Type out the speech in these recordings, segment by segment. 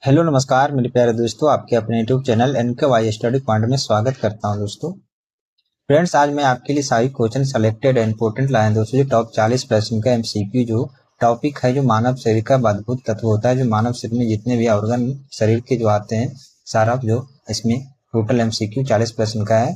Hello नमस्कार मेरे प्यारे दोस्तों, आपके अपने YouTube channel NKY study point में स्वागत करता हूं। दोस्तों फ्रेंड्स, आज मैं आपके लिए सारी क्वेश्चन सेलेक्टेड इंपोर्टेंट लाए हैं दोस्तों। जो टॉप 40 प्रश्न का MCQ जो टॉपिक है, जो मानव शरीर का अद्भुत तत्व होता है, जो मानव शरीर में जितने भी ऑर्गन शरीर के जो आते हैं, सारा जो इसमें टोटल MCQ 40 प्रश्न का है।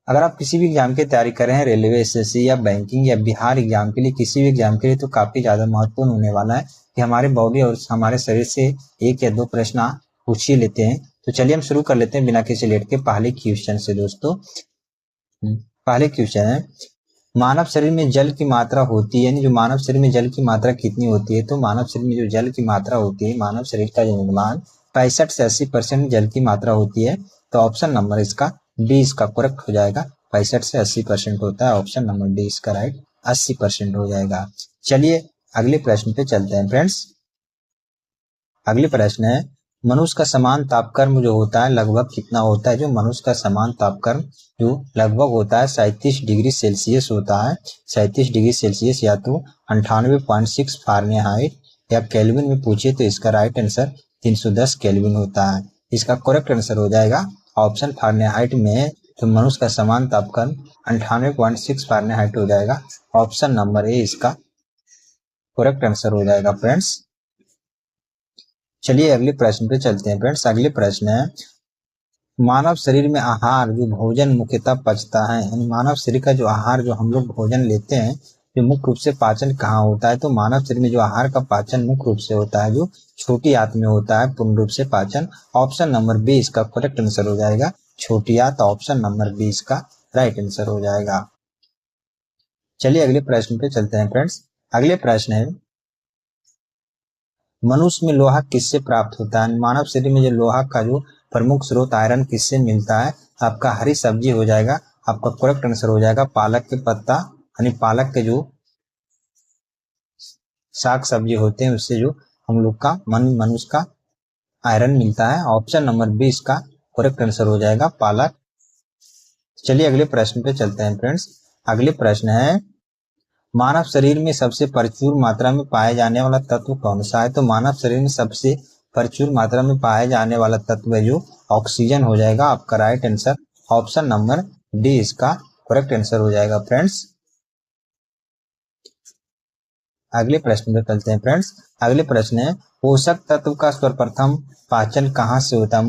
अगर आप किसी भी एग्जाम की तैयारी कर रहे हैं, रेलवे, SSC या बैंकिंग या बिहार एग्जाम के लिए, किसी भी एग्जाम के लिए, तो काफी ज्यादा महत्वपूर्ण होने वाला है कि हमारे बॉडी और हमारे शरीर से एक या दो प्रश्न पूछ ही लेते हैं। तो चलिए हम शुरू कर लेते हैं बिना किसी लेट के पहले क्वेश्चन से। दोस्तों पहले क्वेश्चन है, मानव शरीर में जल की मात्रा होती है, यानी जो मानव शरीर में जल की मात्रा कितनी होती है? तो मानव शरीर में जो जल की मात्रा होती है, मानव शरीर का जो निर्माण 65 से 80% जल की मात्रा होती है। तो ऑप्शन नंबर इसका डी इसका करेक्ट हो जाएगा। 65 से 80% होता है, ऑप्शन नंबर डी इसका राइट 80% हो जाएगा। चलिए अगले प्रश्न पे चलते हैं फ्रेंड्स। अगले प्रश्न है, मनुष्य का समान तापक्रम जो होता है लगभग कितना होता है? जो मनुष्य का समान तापक्रम जो लगभग होता है 37 डिग्री सेल्सियस होता है। 37 डिग्री सेल्सियस या तो 98.6 फारेनहाइट या केल्विन में पूछे तो इसका राइट आंसर 310 केल्विन होता है। इसका करेक्ट आंसर हो जाएगा ऑप्शन फारेनहाइट में। तो मनुष्य का समान तापक्रम 98.6 फारेनहाइट हो जाएगा। ऑप्शन नंबर ए इसका करेक्ट आंसर हो जाएगा फ्रेंड्स। चलिए अगले प्रश्न पे चलते हैं फ्रेंड्स। अगले प्रश्न है, मानव शरीर में आहार जो भोजन मुख्यतः पचता है, यानी मानव शरीर का जो आहार जो हम लोग भोजन लेते हैं, जो मुख्य रूप से पाचन कहाँ होता है? तो मानव शरीर में जो आहार का पाचन मुख्य रूप से होता है जो छोटी आंत में होता है पूर्ण रूप से पाचन। ऑप्शन नंबर बी इसका करेक्ट आंसर हो जाएगा, छोटी आंत। ऑप्शन नंबर बी इसका राइट आंसर हो जाएगा। चलिए अगले प्रश्न पे चलते हैं फ्रेंड्स। अगले प्रश्न है, मनुष्य में लोहा किससे प्राप्त होता है? मानव शरीर में जो लोहा का जो प्रमुख स्रोत आयरन किससे मिलता है? आपका हरी सब्जी हो जाएगा। आपका करेक्ट आंसर हो जाएगा पालक के पत्ता, यानी पालक के जो साग सब्जी होते हैं उससे जो हम लोग का मनुष्य का आयरन मिलता है। ऑप्शन नंबर बी इसका करेक्ट आंसर हो जाएगा पालक। चलिए अगले प्रश्न पे चलते हैं फ्रेंड्स। अगले प्रश्न है, मानव शरीर में सबसे प्रचुर मात्रा में पाए जाने वाला तत्व कौन सा है? तो मानव शरीर में सबसे प्रचुर मात्रा में पाए जाने वाला तत्व है जो ऑक्सीजन हो जाएगा। आपका right answer option number D इसका करेक्ट आंसर हो जाएगा फ्रेंड्स। अगले प्रश्न पे चलते हैं फ्रेंड्स। अगले प्रश्न है, पोषक तत्व का सर्वप्रथम पाचन कहाँ से होता है?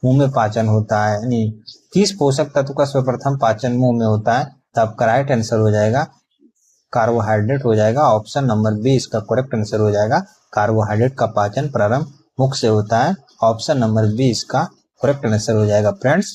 मुंह में पाचन होता है, यानी किस पोषक तत्व का सर्वप्रथम पाचन मुंह में होता है? तो आपका राइट आंसर हो जाएगा कार्बोहाइड्रेट हो जाएगा। ऑप्शन नंबर बी इसका करेक्ट आंसर हो जाएगा। कार्बोहाइड्रेट का पाचन प्रारंभ मुख से होता है। ऑप्शन नंबर बी इसका करेक्ट आंसर हो जाएगा फ्रेंड्स।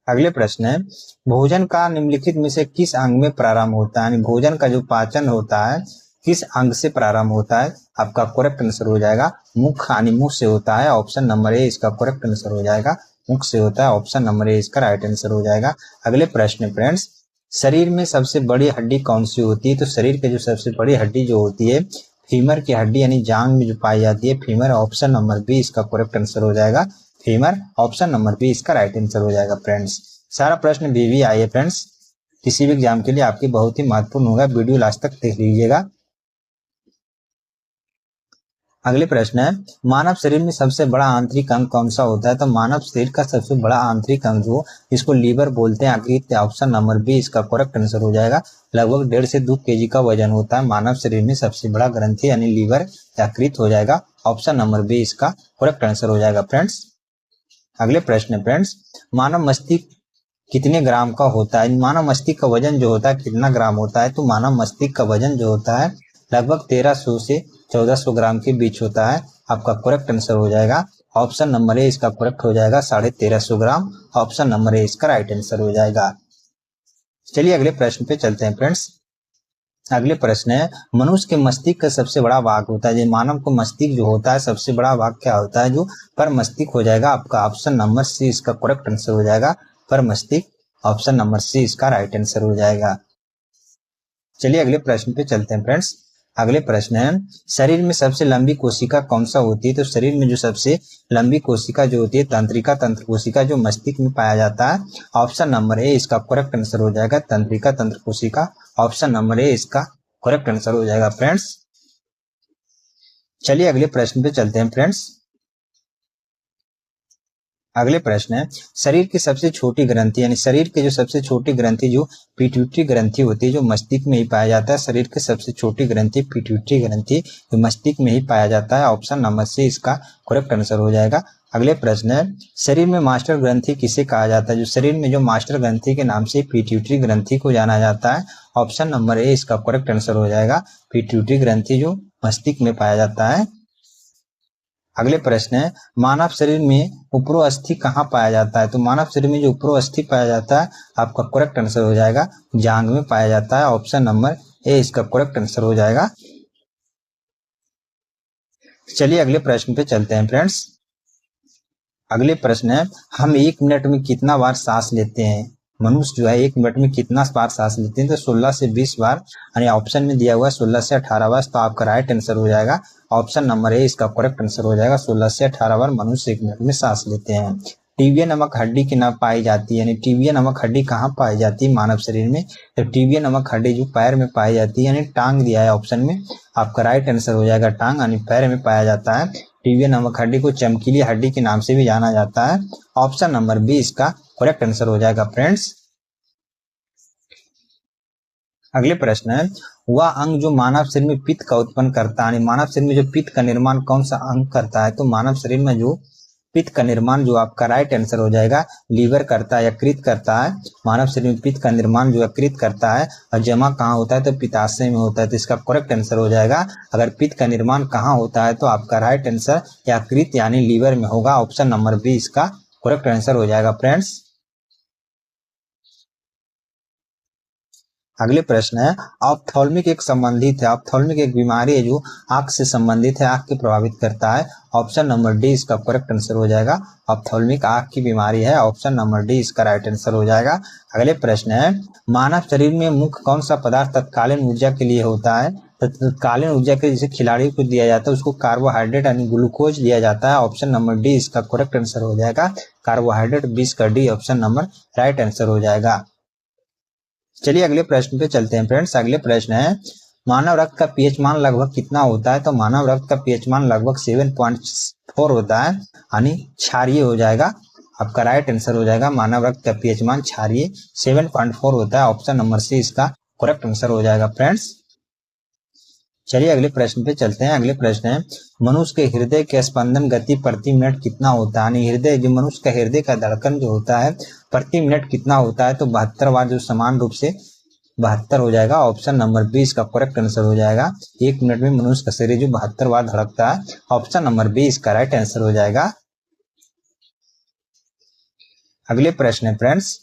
अगले प्रश्न है, भोजन का निम्नलिखित में से किस अंग में प्रारंभ होता है? भोजन का जो पाचन होता है किस अंग से प्रारंभ होता है? आपका करेक्ट आंसर हो जाएगा मुख, यानी मुख से होता है। ऑप्शन नंबर ए इसका करेक्ट आंसर हो जाएगा, मुख से होता है। ऑप्शन नंबर ए इसका राइट आंसर हो जाएगा। अगले प्रश्न फ्रेंड्स, शरीर में सबसे बड़ी हड्डी कौन सी होती है? तो शरीर की जो सबसे बड़ी हड्डी जो होती है फीमर की हड्डी, यानी जांग में जो पाई जाती है फीमर। ऑप्शन नंबर बी इसका करेक्ट आंसर हो जाएगा फीमर। ऑप्शन नंबर बी इसका राइट आंसर हो जाएगा फ्रेंड्स। सारा प्रश्न भी आई है फ्रेंड्स, किसी भी एग्जाम के लिए आपके बहुत ही महत्वपूर्ण होगा। वीडियो लास्ट तक देख लीजिएगा। अगले प्रश्न है, मानव शरीर में सबसे बड़ा आंतरिक अंग कौन सा होता है? तो मानव शरीर का सबसे बड़ा आंतरिक अंग जो इसको लीवर बोलते हैं आखिर। ऑप्शन नंबर बी इसका करेक्ट आंसर हो जाएगा। लगभग 1.5 से 2 kg का वजन होता है। मानव शरीर में सबसे बड़ा ग्रंथि यानी लीवर यकृत हो जाएगा। ऑप्शन नंबर बी इसका करेक्ट आंसर हो जाएगा फ्रेंड्स। अगले प्रश्न फ्रेंड्स, मानव मस्तिष्क कितने ग्राम का होता है? मानव मस्तिष्क का वजन जो होता है कितना ग्राम होता है? तो मानव मस्तिष्क का वजन जो होता है लगभग 1300 से 1400 ग्राम के बीच होता है। आपका करेक्ट आंसर हो जाएगा ऑप्शन नंबर ए इसका करेक्ट हो जाएगा 1350 ग्राम। ऑप्शन नंबर ए इसका राइट आंसर हो जाएगा। चलिए अगले प्रश्न पे चलते हैं फ्रेंड्स। अगले प्रश्न है, मनुष्य के मस्तिष्क का सबसे बड़ा भाग होता है, मानव को मस्तिष्क जो होता है सबसे बड़ा भाग क्या होता है? जो पर मस्तिष्क हो जाएगा। आपका ऑप्शन नंबर सी इसका करेक्ट आंसर हो जाएगा पर मस्तिष्क। ऑप्शन नंबर सी इसका राइट आंसर हो जाएगा। चलिए अगले प्रश्न पे चलते हैं फ्रेंड्स। अगले प्रश्न है, शरीर में सबसे लंबी कोशिका कौन सा होती है? तो शरीर में जो सबसे लंबी कोशिका जो होती है तंत्रिका तंत्र कोशिका जो मस्तिष्क में पाया जाता है। ऑप्शन नंबर ए इसका करेक्ट आंसर हो जाएगा तंत्रिका तंत्र कोशिका। ऑप्शन नंबर ए इसका करेक्ट आंसर हो जाएगा फ्रेंड्स। चलिए अगले प्रश्न पे चलते हैं फ्रेंड्स। अगले प्रश्न है, शरीर की सबसे छोटी ग्रंथि यानी शरीर की जो सबसे छोटी ग्रंथि जो पिट्यूटरी ग्रंथि होती है, जो मस्तिष्क में ही पाया जाता है। शरीर की सबसे छोटी ग्रंथि पिट्यूटरी ग्रंथि जो मस्तिष्क में ही पाया जाता है। ऑप्शन नंबर सी इसका करेक्ट आंसर हो जाएगा। अगले प्रश्न है, शरीर में मास्टर ग्रंथि किसे कहा जाता है? जो शरीर में जो मास्टर ग्रंथि के नाम से पिट्यूटरी ग्रंथि को जाना जाता है। ऑप्शन नंबर ए इसका करेक्ट आंसर हो जाएगा। पिट्यूटरी ग्रंथि जो मस्तिष्क में पाया जाता है। अगले प्रश्न है, मानव शरीर में उपरोअस्थि कहाँ पाया जाता है? तो मानव शरीर में जो उपरोअस्थि पाया जाता है, आपका करेक्ट आंसर हो जाएगा जांघ में पाया जाता है। ऑप्शन नंबर ए इसका करेक्ट आंसर हो जाएगा। चलिए अगले प्रश्न पे चलते हैं फ्रेंड्स। अगले प्रश्न है, हम 1 मिनट में कितना बार सांस लेते हैं? मनुष्य जो है 1 मिनट में कितना बार सांस लेते हैं? तो 16 से 20 बार, यानी ऑप्शन में दिया हुआ है 16 से 18 बार। तो आपका राइट आंसर हो जाएगा ऑप्शन नंबर ए इसका करेक्ट आंसर हो जाएगा। 16 से 18 बार मनुष्य 1 मिनट में सांस लेते हैं। टीबिया नामक हड्डी की ना पाई जाती है, यानी टीबिया नामक हड्डी कहाँ पाई जाती है मानव शरीर में? तो टीबिया नामक हड्डी जो पैर में पाई जाती है, यानी टांग दिया है ऑप्शन में, आपका राइट आंसर हो जाएगा टांग, यानी पैर में पाया जाता है। टीबिया नामक हड्डी को चमकीली हड्डी के नाम से भी जाना जाता है। ऑप्शन नंबर बी इसका करेक्ट आंसर हो जाएगा फ्रेंड्स। अगले प्रश्न है, वह अंग जो मानव शरीर में पित्त का उत्पन्न करता है, मानव शरीर में जो पित्त का निर्माण कौन सा अंग करता है? तो मानव शरीर में जो पित्त का निर्माण जो आपका राइट आंसर हो जाएगा लीवर करता है, यकृत करता है। मानव शरीर में पित्त का निर्माण जो यकृत करता है, और जमा कहाँ होता है? तो पित्ताशय में होता है। तो इसका करेक्ट आंसर हो जाएगा, अगर पित्त का निर्माण कहाँ होता है तो आपका राइट आंसर यकृत यानी लीवर में होगा। ऑप्शन नंबर बी इसका करेक्ट आंसर हो जाएगा फ्रेंड्स। अगले प्रश्न है, ऑप्थेल्मिक एक संबंधित है, ऑप्थेल्मिक एक बीमारी है जो आंख से संबंधित है, आंख को प्रभावित करता है। ऑप्शन नंबर डी इसका करेक्ट आंसर हो जाएगा। ऑप्थेल्मिक आंख की बीमारी है। ऑप्शन नंबर डी इसका राइट आंसर हो जाएगा। अगले प्रश्न है, मानव शरीर में मुख्य कौन सा पदार्थ तत्कालीन ऊर्जा के लिए होता है? तत्कालीन ऊर्जा के जैसे खिलाड़ी को दिया जाता है उसको कार्बोहाइड्रेट यानी ग्लूकोज दिया जाता है। ऑप्शन नंबर डी इसका करेक्ट आंसर हो जाएगा। कार्बोहाइड्रेट 20 का D option number right answer हो जाएगा। चलिए अगले प्रश्न पे चलते हैं फ्रेंड्स। अगले प्रश्न है, मानव रक्त का पीएच मान लगभग कितना होता है? तो मानव रक्त का पीएच मान लगभग 7.4 होता है, यानी क्षारीय हो जाएगा। आपका राइट आंसर हो जाएगा मानव रक्त का पीएच मान क्षारीय 7.4 होता है। ऑप्शन नंबर सी इसका करेक्ट आंसर हो जाएगा फ्रेंड्स। चलिए अगले प्रश्न पे चलते हैं। अगले प्रश्न है, मनुष्य के हृदय के स्पंदन गति प्रति मिनट कितना होता है? यानी हृदय जो मनुष्य का हृदय का धड़कन जो होता है प्रति मिनट कितना होता है? तो 72 बार, जो समान रूप से 72 हो जाएगा। ऑप्शन नंबर बी इसका करेक्ट आंसर हो जाएगा। 1 मिनट में मनुष्य का शरीर जो 72 बार धड़कता है। ऑप्शन नंबर बी इसका राइट आंसर हो जाएगा। अगले प्रश्न है फ्रेंड्स,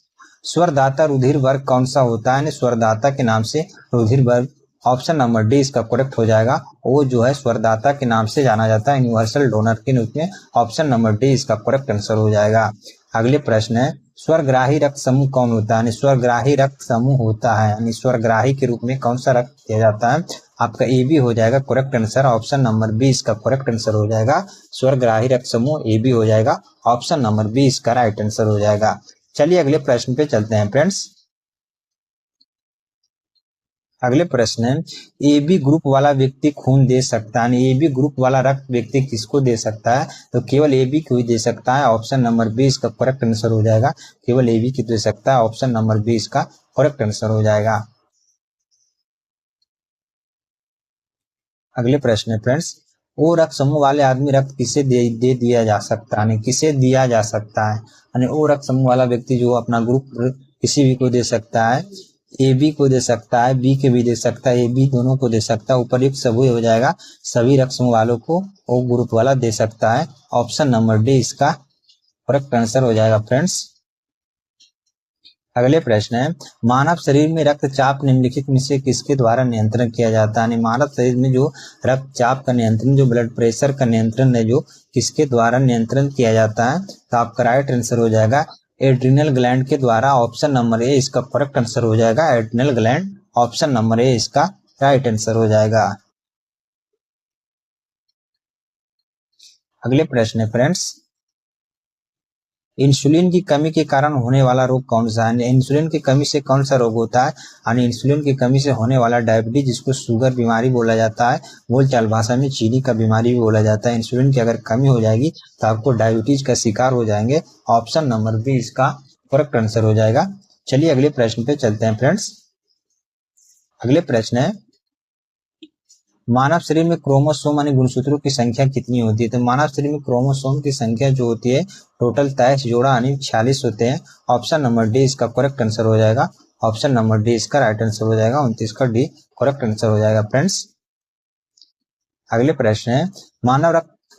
स्वरदाता रुधिर वर्ग कौन सा होता है? स्वरदाता के नाम से रुधिर वर्ग, ऑप्शन नंबर डी इसका करेक्ट हो जाएगा। वो जो है स्वरदाता के नाम से जाना जाता है, यूनिवर्सल डोनर के रूप में। ऑप्शन नंबर डी इसका करेक्ट आंसर हो जाएगा। अगले प्रश्न है, स्वरग्राही रक्त समूह कौन होता है? स्वरग्राही रक्त समूह होता है, यानी स्वरग्राही के रूप में कौन सा रक्त दिया जाता है? आपका ए बी हो जाएगा correct answer. Option number B इसका करेक्ट आंसर हो जाएगा। स्वरग्राही रक्त समूह ए बी हो जाएगा। ऑप्शन नंबर बी इसका राइट आंसर हो जाएगा। चलिए अगले प्रश्न पे चलते हैं फ्रेंड्स। अगले प्रश्न है, ए बी ग्रुप वाला व्यक्ति खून दे सकता है? ए बी ग्रुप वाला रक्त व्यक्ति किसको दे सकता है? तो केवल ए बी को ही दे सकता है। ऑप्शन नंबर बी इसका करेक्ट आंसर हो जाएगा। केवल ए बी को दे सकता है। ऑप्शन नंबर बी इसका करेक्ट आंसर हो जाएगा। अगले प्रश्न है फ्रेंड्स, ओ रक्त समूह वाले आदमी रक्त किसे दे दिया जा सकता है? किसे दिया जा सकता है? यानी ओ रक्त समूह वाला व्यक्ति जो अपना ग्रुप किसी भी को दे सकता है। ए बी को दे सकता है, बी के भी दे सकता है, ए बी दोनों को दे सकता है। उपर्युक्त सभी हो जाएगा, सभी रक्त समूह वालों को ओ ग्रुप वाला दे सकता है। ऑप्शन नंबर डी इसका करेक्ट आंसर हो जाएगा फ्रेंड्स। अगले प्रश्न है, मानव शरीर में रक्तचाप निम्नलिखित में से किसके द्वारा नियंत्रण किया जाता है? मानव शरीर में जो रक्तचाप का नियंत्रण, जो ब्लड प्रेशर का नियंत्रण है, जो किसके द्वारा नियंत्रण किया जाता है? तो आपका राइट आंसर हो जाएगा एड्रिनल ग्लैंड के द्वारा। ऑप्शन नंबर ए इसका करेक्ट आंसर हो जाएगा, adrenal gland. Option number A इसका राइट आंसर हो जाएगा। अगले प्रश्न है फ्रेंड्स, इंसुलिन की कमी के कारण होने वाला रोग कौन सा है? इंसुलिन की कमी से कौन सा रोग होता है? यानी इंसुलिन की कमी से होने वाला डायबिटीज, जिसको शुगर बीमारी बोला जाता है, बोलचाल भाषा में चीनी का बीमारी भी बोला जाता है। इंसुलिन की अगर कमी हो जाएगी तो आपको डायबिटीज का शिकार हो जाएंगे। ऑप्शन नंबर बी इसका करेक्ट आंसर हो जाएगा। चलिए अगले प्रश्न पे चलते हैं फ्रेंड्स। अगले प्रश्न है, मानव शरीर में क्रोमोसोम यानी गुणसूत्रों की संख्या कितनी होती है? तो मानव शरीर में क्रोमोसोम की संख्या जो होती है टोटल 23 जोड़ा यानी 46 होते हैं। ऑप्शन नंबर डी इसका करेक्ट आंसर हो जाएगा। ऑप्शन नंबर डी इसका राइट आंसर हो जाएगा। 29 का डी करेक्ट आंसर हो जाएगा फ्रेंड्स। अगले प्रश्न है,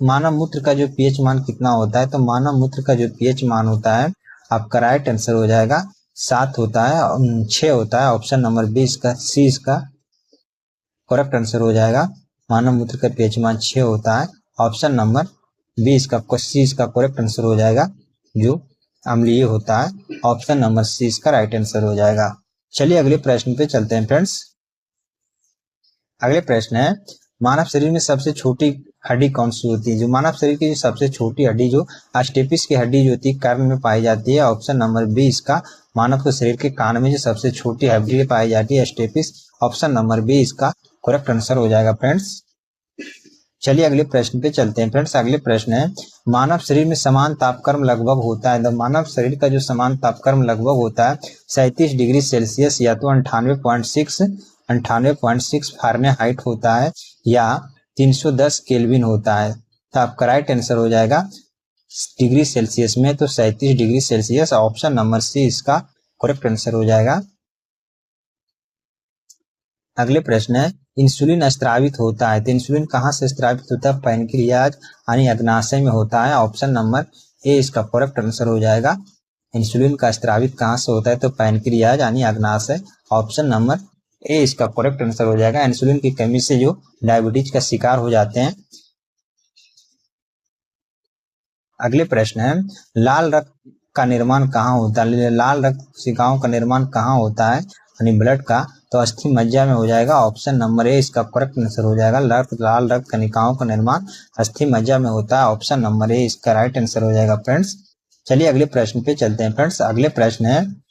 मानव मूत्र का जो पीएच मान कितना होता है? तो मानव मूत्र का जो पीएच मान होता है आपका राइट आंसर हो जाएगा 7 होता है, 6 होता है। ऑप्शन नंबर बी इसका सी इसका करेक्ट आंसर हो जाएगा। मानव मूत्र का पीएच मान 6 होता है। ऑप्शन नंबर बी इसका सी इसका करेक्ट आंसर हो जाएगा, जो अम्लीय होता है। ऑप्शन नंबर सी इसका राइट आंसर हो जाएगा। चलिए अगले प्रश्न पे चलते हैं फ्रेंड्स। अगले प्रश्न है, मानव शरीर में सबसे छोटी हड्डी कौन सी होती है? जो मानव शरीर की सबसे छोटी हड्डी जो स्टेपिस की हड्डी जो होती है कर्ण में पाई जाती है। ऑप्शन नंबर बी इसका मानव के शरीर के कान में जो सबसे छोटी हड्डी पाई जाती है स्टेपिस। ऑप्शन नंबर बी इसका करेक्ट आंसर हो जाएगा फ्रेंड्स। चलिए अगले प्रश्न पे चलते हैं फ्रेंड्स। अगले प्रश्न है, मानव शरीर में समान तापक्रम लगभग होता है। मानव शरीर का जो समान तापक्रम लगभग होता है 37 डिग्री सेल्सियस या तो 98.6 फारेनहाइट होता है या 310 केल्विन होता है। तो आपका राइट आंसर हो जाएगा डिग्री सेल्सियस में तो 37 degree Celsius. Option number C इसका करेक्ट आंसर हो जाएगा। अगले प्रश्न है, इंसुलिन स्त्रावित होता है तो इंसुलिन कहाँ से स्त्रावित होता है? पैनक्रियाज यानी अग्नाशय में होता है। ऑप्शन नंबर ए इसका करेक्ट आंसर हो जाएगा। इंसुलिन का स्त्रावित कहाँ से होता है? तो पैनक्रियाज यानी अग्नाशय। ऑप्शन नंबर ए इसका करेक्ट आंसर हो जाएगा। इंसुलिन की कमी से जो डायबिटीज का शिकार हो जाते हैं। अगले प्रश्न है, लाल रक्त का निर्माण कहाँ होता है? लाल रक्त कोशिकाओं का निर्माण कहाँ होता है यानी ब्लड का? तो अस्थि मज्जा में हो जाएगा। ऑप्शन नंबर ए इसका करेक्ट आंसर हो जाएगा। लाल रक्त कणिकाओं का निर्माण अस्थि मज्जा में होता है। ऑप्शन नंबर ए इसका राइट आंसर हो जाएगा फ्रेंड्स। चलिए अगले प्रश्न पे चलते हैं फ्रेंड्स। अगले प्रश्न है,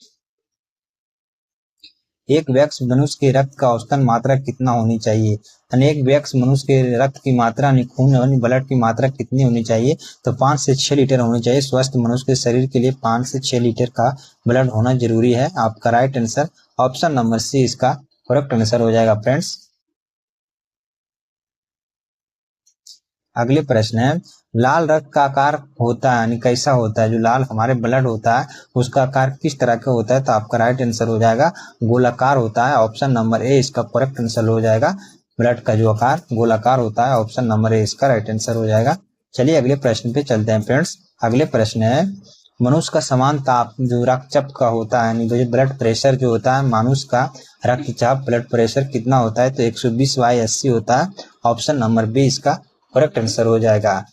एक वयस्क मनुष्य के रक्त का औसतन मात्रा कितना होनी चाहिए? यानी एक वयस्क मनुष्य के रक्त की मात्रा यानी खून यानी ब्लड की मात्रा कितनी होनी चाहिए? तो 5 से 6 लीटर होनी चाहिए। स्वस्थ मनुष्य के शरीर के लिए 5 से 6 लीटर का ब्लड होना जरूरी है। आपका right answer option number C इसका करेक्ट आंसर हो जाएगा फ्रेंड्स। अगले प्रश्न है, लाल रक्त का आकार होता है यानी कैसा होता है? जो लाल हमारे ब्लड होता है उसका आकार किस तरह का होता है? तो आपका राइट आंसर हो जाएगा गोलाकार होता है। ऑप्शन नंबर ए इसका करेक्ट आंसर हो जाएगा। ब्लड का जो आकार गोलाकार होता है। ऑप्शन नंबर ए इसका राइट आंसर हो जाएगा। चलिए अगले प्रश्न पे चलते हैं फ्रेंड्स। अगले प्रश्न है, मनुष्य का समान ताप जो रक्तचाप का होता है यानी जो ब्लड प्रेशर जो होता है मनुष्य का रक्तचाप ब्लड प्रेशर कितना होता है? तो 120/80 होता है। ऑप्शन नंबर बी इसका करेक्ट आंसर हो जाएगा।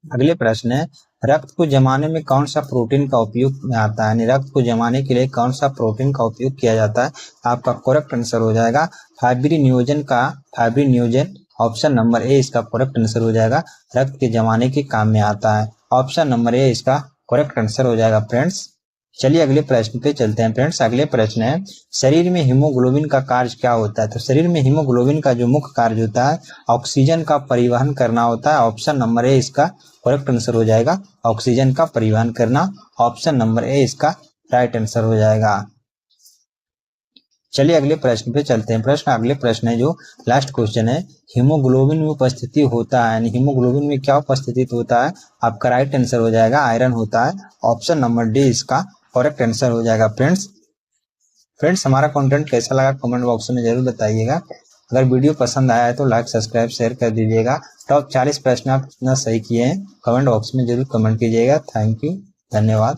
अगले प्रश्न है, रक्त को जमाने में कौन सा प्रोटीन का उपयोग में आता है? यानी रक्त को जमाने के लिए कौन सा प्रोटीन का उपयोग किया जाता है? आपका करेक्ट आंसर हो जाएगा फाइब्रिनोजन। ऑप्शन नंबर ए इसका करेक्ट आंसर हो जाएगा। रक्त के जमाने के काम में आता है। ऑप्शन नंबर ए इसका करेक्ट आंसर हो जाएगा फ्रेंड्स। चलिए अगले प्रश्न पे चलते हैं फ्रेंड्स। अगले प्रश्न है, शरीर में हीमोग्लोबिन का कार्य क्या होता है? तो शरीर में हीमोग्लोबिन का जो मुख्य कार्य होता है ऑक्सीजन का परिवहन करना होता है। ऑप्शन नंबर ए इसका करेक्ट आंसर हो जाएगा। ऑक्सीजन का परिवहन करना। ऑप्शन नंबर ए इसका राइट आंसर हो जाएगा। चलिए अगले प्रश्न पे चलते हैं प्रश्न। अगले प्रश्न है जो लास्ट क्वेश्चन है, हीमोग्लोबिन में उपस्थिति होता है यानी हीमोग्लोबिन में क्या उपस्थित होता है? आपका राइट आंसर हो जाएगा आयरन होता है। ऑप्शन नंबर डी इसका करेक्ट आंसर हो जाएगा फ्रेंड्स हमारा कंटेंट कैसा लगा कमेंट बॉक्स में जरूर बताइएगा। अगर वीडियो पसंद आया है तो लाइक सब्सक्राइब शेयर कर दीजिएगा। टॉप 40 प्रश्न आप कितना सही किए हैं कमेंट बॉक्स में जरूर कमेंट कीजिएगा। थैंक यू, धन्यवाद।